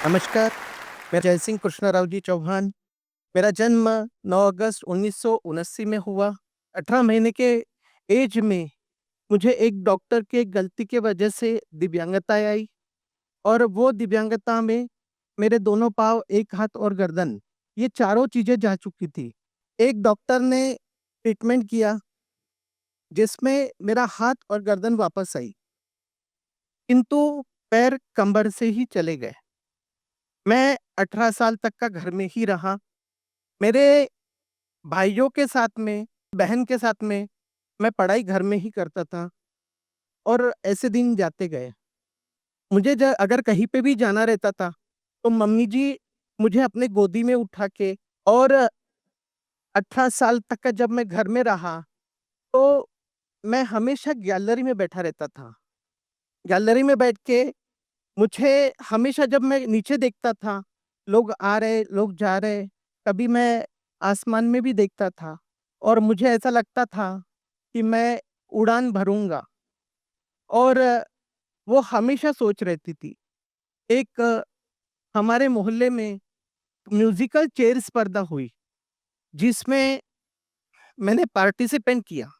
नमस्कार, मैं जय सिंह कृष्णराव जी चौहान। मेरा जन्म 9 अगस्त 1979 में हुआ। 18 महीने के ऐज में मुझे एक डॉक्टर के गलती के वजह से दिव्यांगता आई और वो दिव्यांगता में मेरे दोनों पाँव, एक हाथ और गर्दन, ये चारों चीज़ें जा चुकी थी। एक डॉक्टर ने ट्रीटमेंट किया जिसमें मेरा हाथ और गर्दन वापस आई, किंतु पैर कंबर से ही चले गए। मैं 18 साल तक का घर में ही रहा। मेरे भाइयों के साथ में, बहन के साथ में मैं पढ़ाई घर में ही करता था और ऐसे दिन जाते गए। मुझे ज अगर कहीं पे भी जाना रहता था, तो मम्मी जी मुझे अपने गोदी में उठा के और 18 साल तक का जब मैं घर में रहा, तो मैं हमेशा गैलरी में बैठा रहता था। गैलरी में बैठ के मुझे हमेशा जब मैं नीचे देखता था, लोग आ रहे, लोग जा रहे, कभी मैं आसमान में भी देखता था और मुझे ऐसा लगता था कि मैं उड़ान भरूँगा और वो हमेशा सोच रहती थी। एक हमारे मोहल्ले में म्यूज़िकल चेयर स्पर्धा हुई, जिसमें मैंने पार्टिसिपेंट किया।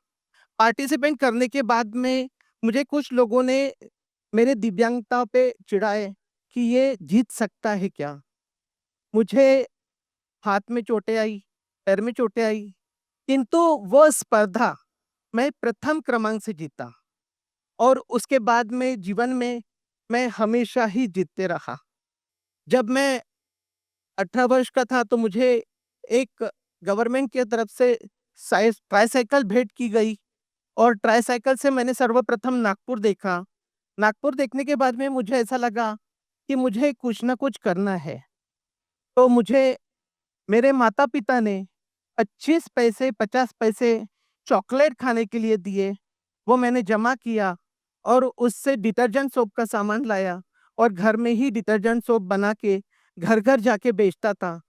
पार्टिसिपेंट करने के बाद में मुझे कुछ लोगों ने मेरे दिव्यांगता पे चिढ़ाए कि ये जीत सकता है क्या? मुझे हाथ में चोटें आई, पैर में चोटें आई, किंतु वो स्पर्धा मैं प्रथम क्रमांक से जीता और उसके बाद में जीवन में मैं हमेशा ही जीतते रहा। जब मैं 18 वर्ष का था तो मुझे एक गवर्नमेंट की तरफ से ट्राइसाइकिल भेंट की गई और ट्राइसाइकिल से मैंने सर्वप्रथम नागपुर देखा। नागपुर देखने के बाद में मुझे ऐसा लगा कि मुझे कुछ न कुछ करना है। तो मुझे मेरे माता-पिता ने 25 पैसे, 50 पैसे चॉकलेट खाने के लिए दिए। वो मैंने जमा किया और उससे डिटर्जेंट सोप का सामान लाया और घर में ही डिटर्जेंट सोप बना के घर-घर जाके बेचता था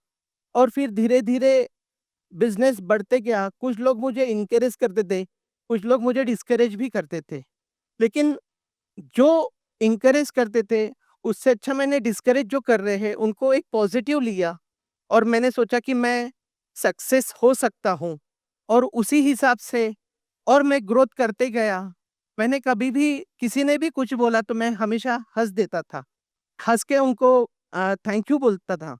और फिर धीरे-धीरे बिज़नेस बढ़ते गया। कुछ लोग मुझे एनकरेज करते थे, कुछ लोग मुझे डिस्करेज भी करते थे। लेकिन जो एनकरेज करते थे, उससे अच्छा मैंने डिस्करेज जो कर रहे हैं, उनको एक पॉज़िटिव लिया और मैंने सोचा कि मैं सक्सेस हो सकता हूँ और उसी हिसाब से और मैं ग्रोथ करते गया। मैंने कभी भी किसी ने भी कुछ बोला तो मैं हमेशा हँस देता था। हँस के उनको थैंक यू बोलता था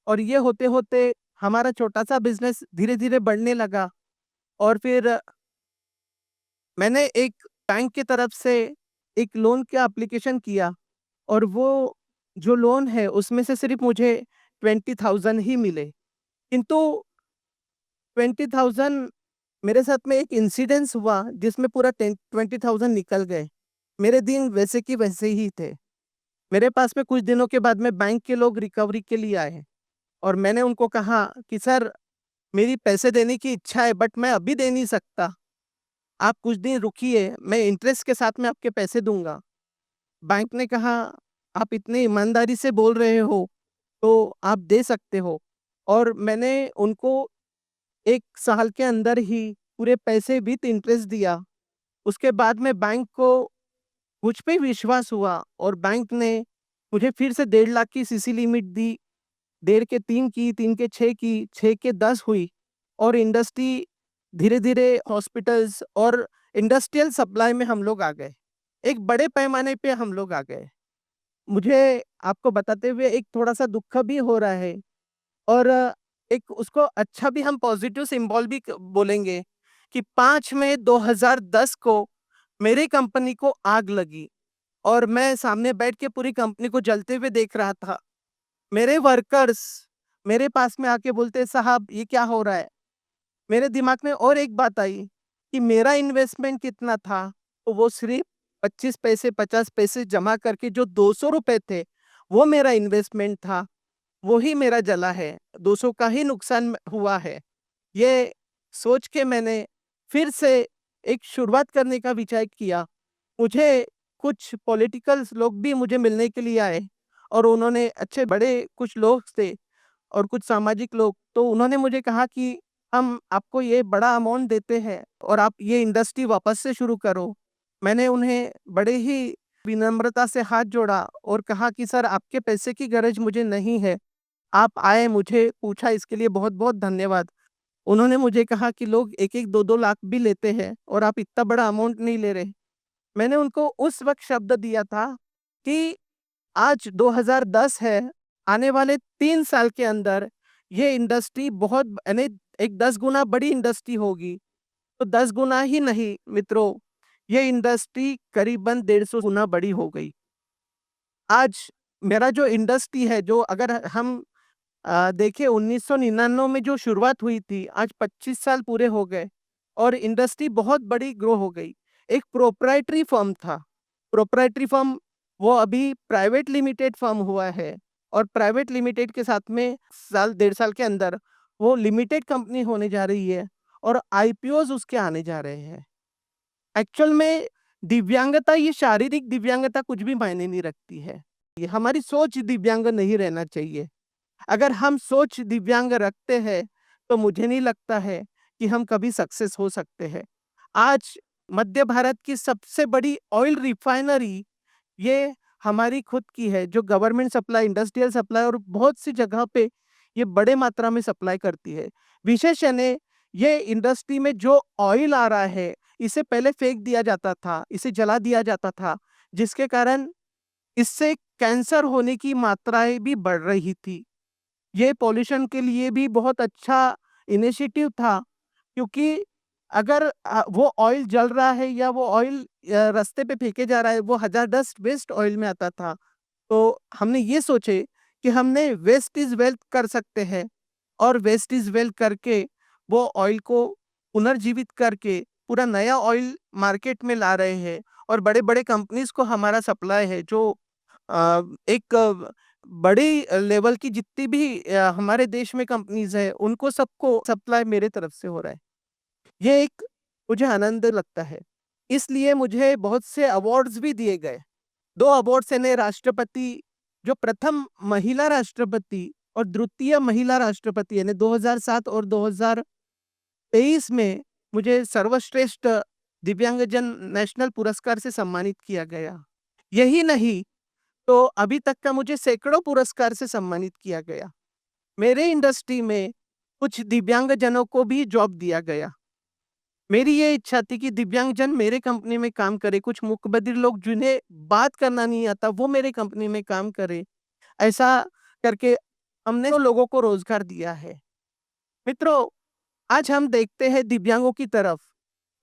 और ये होते-होते हमारा छोटा-सा बिज़नेस धीरे-धीरे बढ़ने लगा और फिर मैंने एक बैंक की तरफ से एक लोन का एप्लीकेशन किया और वो जो लोन है उसमें से सिर्फ़ मुझे 20,000 ही मिले। किंतु 20,000 मेरे साथ में एक इंसिडेंस हुआ जिसमें पूरा 20,000 निकल गए। मेरे दिन वैसे की वैसे ही थे। मेरे पास में कुछ दिनों के बाद में बैंक के लोग रिकवरी के लिए आए और मैंने उनको कहा कि सर, मेरी पैसे देने की इच्छा है बट मैं अभी दे नहीं सकता। आप कुछ दिन रुकिए, मैं इंटरेस्ट के साथ में आपके पैसे दूँगा। बैंक ने कहा, आप इतनी ईमानदारी से बोल रहे हो, तो आप दे सकते हो और मैंने उनको 1 साल के अंदर ही पूरे पैसे विथ इंटरेस्ट दिया। उसके बाद में बैंक को मुझ पे विश्वास हुआ और बैंक ने मुझे फिर से 1.5 लाख की सीसी लिमिट दी। 1.5 के 3 की, 3 के 6 की, 6 के 10 हुई और इंडस्ट्री धीरे-धीरे हॉस्पिटल्स और इंडस्ट्रियल सप्लाई में हम लोग आ गए। एक बड़े पैमाने पे हम लोग आ गए। मुझे आपको बताते हुए एक थोड़ा-सा दुःख भी हो रहा है और एक उसको अच्छा भी हम पॉज़िटिव सिंबल भी क बोलेंगे कि 5 मई 2010 को मेरी कंपनी को आग लगी और मैं सामने बैठ के पूरी कंपनी को जलते हुए देख रहा था। मेरे वर्कर्स मेरे पास में आके बोलते, "साहब, ये क्या हो रहा है?" मेरे दिमाग में और एक बात आई कि मेरा इन्वेस्टमेंट कितना था, तो वो सिर्फ़ 25 पैसे, 50 पैसे जमा करके जो ₹200 थे, वो मेरा इन्वेस्टमेंट था। वो ही मेरा जला है, 200 का ही नुकसान हुआ है। ये सोच के मैंने फिर से एक शुरुआत करने का विचार किया। मुझे कुछ पॉलिटिकल्स लोग भी मुझे मिलने के लिए आए और उन्होंने अच्छे बड़े कुछ लोग थे और कुछ सामाजिक लोग, तो उन्होंने मुझे कहा कि हम आपको ये बड़ा अमाउंट देते हैं और आप ये इंडस्ट्री वापस से शुरू करो। मैंने उन्हें बड़े ही विनम्रता से हाथ जोड़ा और कहा कि सर आपके पैसे की गरज मुझे नहीं है। आप आए, मुझे पूछा, इसके लिए बहुत-बहुत धन्यवाद। उन्होंने मुझे कहा कि लोग 1-1 2-2 लाख भी लेते हैं और आप इतना बड़ा अमाउंट नहीं ले रहे। मैंने उनको उस वक़्त शब्द दिया था कि आज 2010 है, आने वाले 3 साल के अंदर ये इंडस्ट्री बहुत यानी एक 10 गुना बड़ी इंडस्ट्री होगी। तो 10 गुना ही नहीं मित्रों, ये इंडस्ट्री करीबन 150 गुना बड़ी हो गई। आज मेरा जो इंडस्ट्री है, जो अगर हम देखिए 1999 में जो शुरुआत हुई थी, आज 25 साल पूरे हो गए और इंडस्ट्री बहुत बड़ी ग्रो हो गई। एक प्रोप्राइटरी फर्म था। प्रोप्राइटरी फर्म वो अभी प्राइवेट लिमिटेड फर्म हुआ है और प्राइवेट लिमिटेड के साथ में साल डेढ़ साल के अंदर वो लिमिटेड कंपनी होने जा रही है और आईपीओज़ उसके आने जा रहे हैं। एक्चुअल में दिव्यांगता, ये शारीरिक दिव्यांगता कुछ भी मायने नहीं रखती है। ये हमारी सोच दिव्यांग नहीं रहना चाहिए। अगर हम सोच दिव्यांग रखते हैं, तो मुझे नहीं लगता है कि हम कभी सक्सेस हो सकते हैं। आज मध्य भारत की सबसे बड़ी ऑयल रिफाइनरी ये हमारी खुद की है, जो गवर्नमेंट सप्लाई, इंडस्ट्रियल सप्लाई और बहुत सी जगह पे ये बड़े मात्रा में सप्लाई करती है। विशेषण है, ये इंडस्ट्री में जो ऑयल आ रहा है, इसे पहले फेंक दिया जाता था, इसे जला दिया जाता था, जिसके कारण इससे कैंसर होने की मात्राएँ भी बढ़ रही थी। ये पॉल्यूशन के लिए भी बहुत अच्छा इनिशिएटिव था, क्योंकि अगर वो ऑयल जल रहा है या वो ऑयल रास्ते पे फेंके जा रहा है, वो हज़ारडस वेस्ट ऑयल में आता था। तो हमने ये सोचे कि हमने वेस्ट इज़ वेल्थ कर सकते हैं और वेस्ट इज़ वेल्थ करके वो ऑयल को पुनर्जीवित करके पूरा नया ऑयल मार्केट में ला रहे हैं और बड़े-बड़े कंपनीज़ को हमारा सप्लाई है, जो एक बड़ी लेवल की जितनी भी हमारे देश में कंपनीज़ हैं, उनको सबको सप्लाई मेरे तरफ से हो रहा है। ये एक मुझे आनंद लगता है। इसलिए मुझे बहुत से अवार्ड्स भी दिए गए। 2 अवार्ड्स यानी राष्ट्रपति, जो प्रथम महिला राष्ट्रपति और द्वितीय महिला राष्ट्रपति यानी 2007 और 2023 में मुझे सर्वश्रेष्ठ दिव्यांगजन नेशनल पुरस्कार से सम्मानित किया गया। यही नहीं, तो अभी तक का मुझे सैकड़ों पुरस्कार से सम्मानित किया गया। मेरे इंडस्ट्री में कुछ दिव्यांगजनों को भी जॉब दिया गया। मेरी ये इच्छा थी कि दिव्यांगजन मेरे कंपनी में काम करे, कुछ मूक-बधिर लोग जिन्हें बात करना नहीं आता, वो मेरे कंपनी में काम करें। ऐसा करके हमने तो लोगों को रोज़गार दिया है। मित्रों, आज हम देखते हैं दिव्यांगों की तरफ,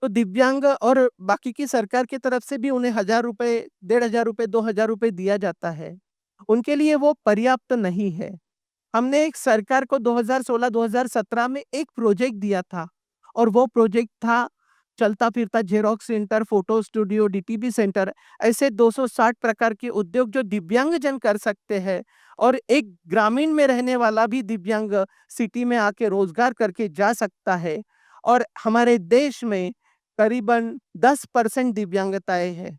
तो दिव्यांग और बाकी की सरकार की तरफ से भी उन्हें ₹1000, ₹1500, ₹2000 दिया जाता है। उनके लिए वो पर्याप्त नहीं है। हमने एक सरकार को 2016-2017 में एक प्रोजेक्ट दिया था और वो प्रोजेक्ट था चलता-फिरता xerox centre, photo studio, DTP centre, ऐसे 260 प्रकार के उद्योग जो दिव्यांगजन कर सकते हैं और एक ग्रामीण में रहने वाला भी दिव्यांग सिटी में आके रोज़गार करके जा सकता है और हमारे देश में करीबन 10% दिव्यांगताएँ हैं।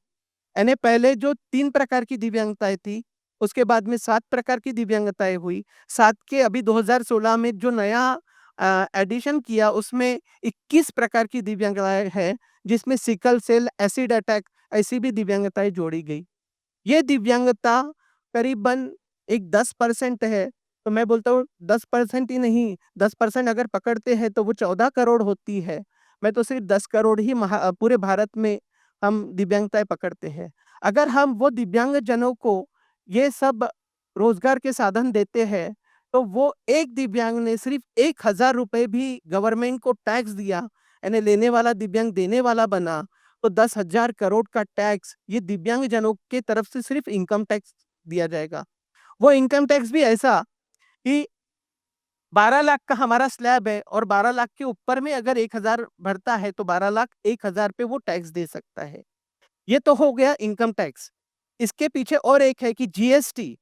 यानी पहले जो 3 प्रकार की दिव्यांगताएँ थी, उसके बाद में 7 प्रकार की दिव्यांगताएँ हुई। 7 के अभी 2016 में जो नया एडिशन किया, उसमें 21 प्रकार की दिव्यांगताएँ हैं, जिसमें सिकल सेल, एसिड अटैक ऐसी भी दिव्यांगताएँ जोड़ी गई। ये दिव्यांगता करीबन एक 10% है, तो मैं बोलता हूँ 10% ही नहीं, 10% अगर पकड़ते हैं तो वो 14 करोड़ होती है। मैं तो सिर्फ़ 10 करोड़ ही पूरे भारत में हम दिव्यांगताएँ पकड़ते हैं। अगर हम वो दिव्यांगजनों को ये सब रोज़गार के साधन देते हैं, तो वो एक दिव्यांग ने सिर्फ़ ₹1000 भी गवर्नमेंट को टैक्स दिया, यानी लेने वाला दिव्यांग देने वाला बना, तो 10,000 करोड़ का टैक्स ये दिव्यांगजनों के तरफ से सिर्फ़ इनकम टैक्स दिया जाएगा। वो इनकम टैक्स भी ऐसा कि 12 लाख का हमारा स्लैब है और 12 लाख के ऊपर में अगर 1000 भरता है, तो 12 लाख 1000 पे वो टैक्स दे सकता है। ये तो हो गया इनकम टैक्स। इसके पीछे और एक है कि जीएसटी,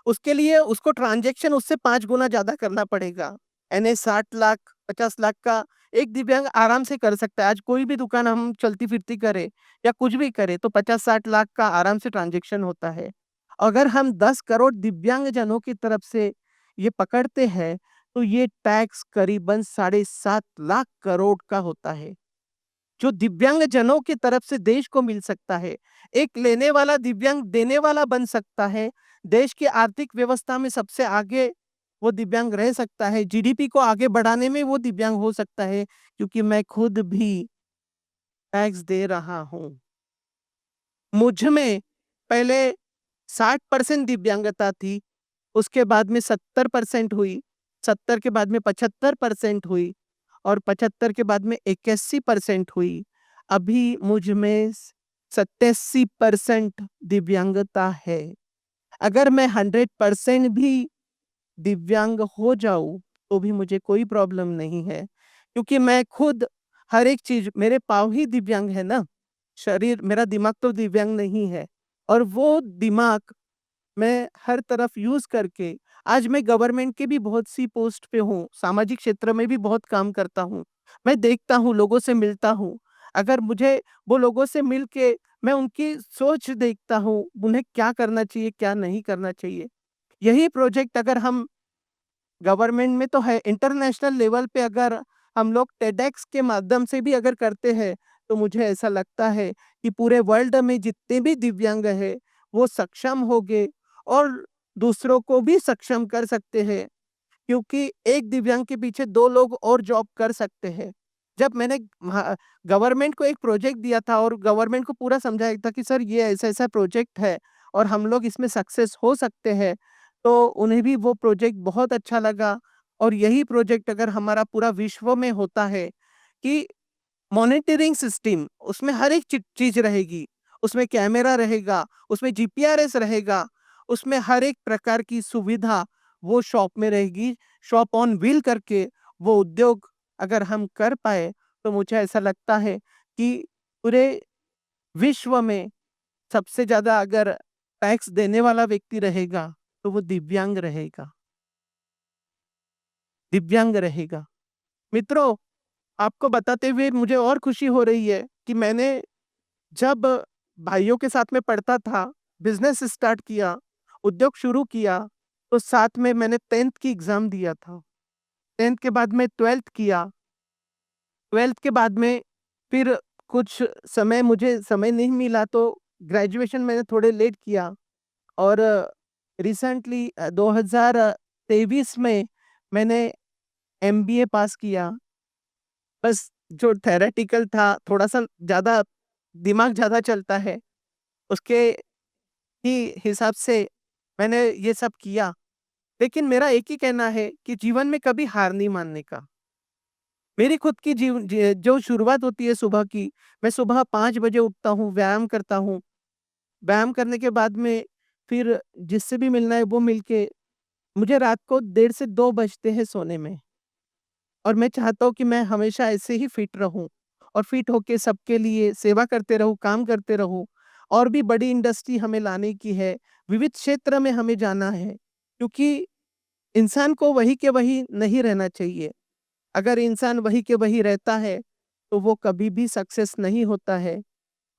उसके लिए उसको ट्रांज़ैक्शन उससे 5 गुना ज़्यादा करना पड़ेगा। यानी 60 लाख, 50 लाख का एक दिव्यांग आराम से कर सकता है। आज कोई भी दुकान हम चलती-फिरती करें या कुछ भी करें, तो 50-60 लाख का आराम से ट्रांज़ैक्शन होता है। अगर हम 10 करोड़ दिव्यांगजनों की तरफ से ये पकड़ते हैं, तो ये टैक्स करीबन साढ़े 7 लाख करोड़ का होता है। जो दिव्यांगजनों की तरफ से देश को मिल सकता है। एक लेने वाला दिव्यांग देने वाला बन सकता है। देश की आर्थिक व्यवस्था में सबसे आगे वो दिव्यांग रह सकता है। जीडीपी को आगे बढ़ाने में वो दिव्यांग हो सकता है, क्योंकि मैं खुद भी टैक्स दे रहा हूँ। मुझ में पहले 60% दिव्यांगता थी, उसके बाद में 70% हुई, 70 के बाद में 75% हुई और 75 के बाद में 81% हुई। अभी मुझ में 87% दिव्यांगता है। अगर मैं 100% भी दिव्यांग हो जाऊँ, तो भी मुझे कोई प्रॉब्लम नहीं है, क्योंकि मैं खुद हर एक चीज़, मेरे पाँव ही दिव्यांग है ना, शरीर मेरा दिमाग तो दिव्यांग नहीं है। और वो दिमाग मैं हर तरफ यूज़ करके आज मैं गवर्नमेंट के भी बहुत सी पोस्ट पे हूँ, सामाजिक क्षेत्र में भी बहुत काम करता हूँ। मैं देखता हूँ, लोगों से मिलता हूँ। अगर मुझे वो लोगों से मिल के मैं उनकी सोच देखता हूँ, उन्हें क्या करना चाहिए, क्या नहीं करना चाहिए। यही प्रोजेक्ट अगर हम गवर्नमेंट में तो है, इंटरनेशनल लेवल पे अगर हम लोग टेडेक्स के माध्यम से भी अगर करते हैं, तो मुझे ऐसा लगता है कि पूरे वर्ल्ड में जितने भी दिव्यांग हैं, वो सक्षम होंगे और दूसरों को भी सक्षम कर सकते हैं, क्योंकि एक दिव्यांग के पीछे 2 लोग और जॉब कर सकते हैं। जब मैंने गवर्नमेंट को एक प्रोजेक्ट दिया था और गवर्नमेंट को पूरा समझाया था कि सर ये ऐसा-ऐसा प्रोजेक्ट है और हम लोग इसमें सक्सेस हो सकते हैं, तो उन्हें भी वो प्रोजेक्ट बहुत अच्छा लगा। और यही प्रोजेक्ट अगर हमारा पूरा विश्व में होता है कि मॉनिटरिंग सिस्टम, उसमें हर एक चीज़ रहेगी, उसमें कैमरा रहेगा, उसमें जीपीआरएस रहेगा, उसमें हर एक प्रकार की सुविधा वो शॉप में रहेगी। शॉप ऑन व्हील करके वो उद्योग अगर हम कर पाए, तो मुझे ऐसा लगता है कि पूरे विश्व में सबसे ज़्यादा अगर टैक्स देने वाला व्यक्ति रहेगा, तो वो दिव्यांग रहेगा। मित्रों, आपको बताते हुए मुझे और खुशी हो रही है कि मैंने जब भाइयों के साथ में पढ़ता था, बिज़नेस स्टार्ट किया, उद्योग शुरू किया, तो साथ में मैंने 10th की एग्ज़ाम दिया था। 10th के बाद में 12th किया। 12th के बाद में फिर कुछ मुझे समय नहीं मिला, तो ग्रेजुएशन मैंने थोड़े लेट किया और रिसेंटली 2023 में मैंने एमबीए पास किया। बस जो थ्योरेटिकल था, थोड़ा-सा ज़्यादा दिमाग ज़्यादा चलता है, उसके ही हिसाब से मैंने ये सब किया। लेकिन मेरा एक ही कहना है कि जीवन में कभी हार नहीं मानने का। मेरी खुद की जो शुरुआत होती है सुबह की, मैं सुबह 5 बजे उठता हूँ, व्यायाम करता हूँ। व्यायाम करने के बाद में फिर जिससे भी मिलना है वो मिल के मुझे रात को 1:30 से 2 बजते हैं सोने में। और मैं चाहता हूँ कि मैं हमेशा ऐसे ही फिट रहूँ और फिट होके सबके लिए सेवा करते रहूँ, काम करते रहूँ। और भी बड़ी इंडस्ट्री हमें लाने की है, विविध क्षेत्र में हमें जाना है, क्योंकि इंसान को वही के वही नहीं रहना चाहिए। अगर इंसान वही के वही रहता है, तो वो कभी भी सक्सेस नहीं होता है।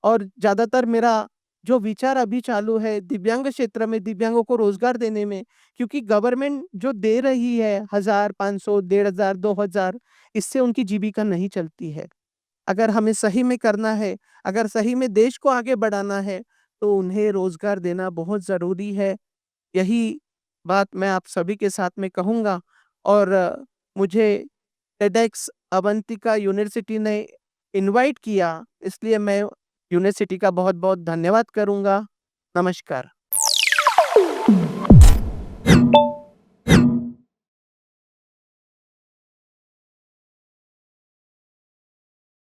और ज़्यादातर मेरा जो विचार अभी चालू है दिव्यांग क्षेत्र में दिव्यांगों को रोज़गार देने में, क्योंकि गवर्नमेंट जो दे रही है 1000, 500, 1500, 2000, इससे उनकी जीविका नहीं चलती है। अगर हमें सही में करना है, अगर सही में देश को आगे बढ़ाना है, तो उन्हें रोज़गार देना बहुत ज़रूरी है। यही बात मैं आप सभी के साथ में कहूँगा। और मुझे टेडेक्स अवंतिका यूनिवर्सिटी ने इनवाइट किया, इसलिए मैं यूनिवर्सिटी का बहुत-बहुत धन्यवाद करूँगा। नमस्कार।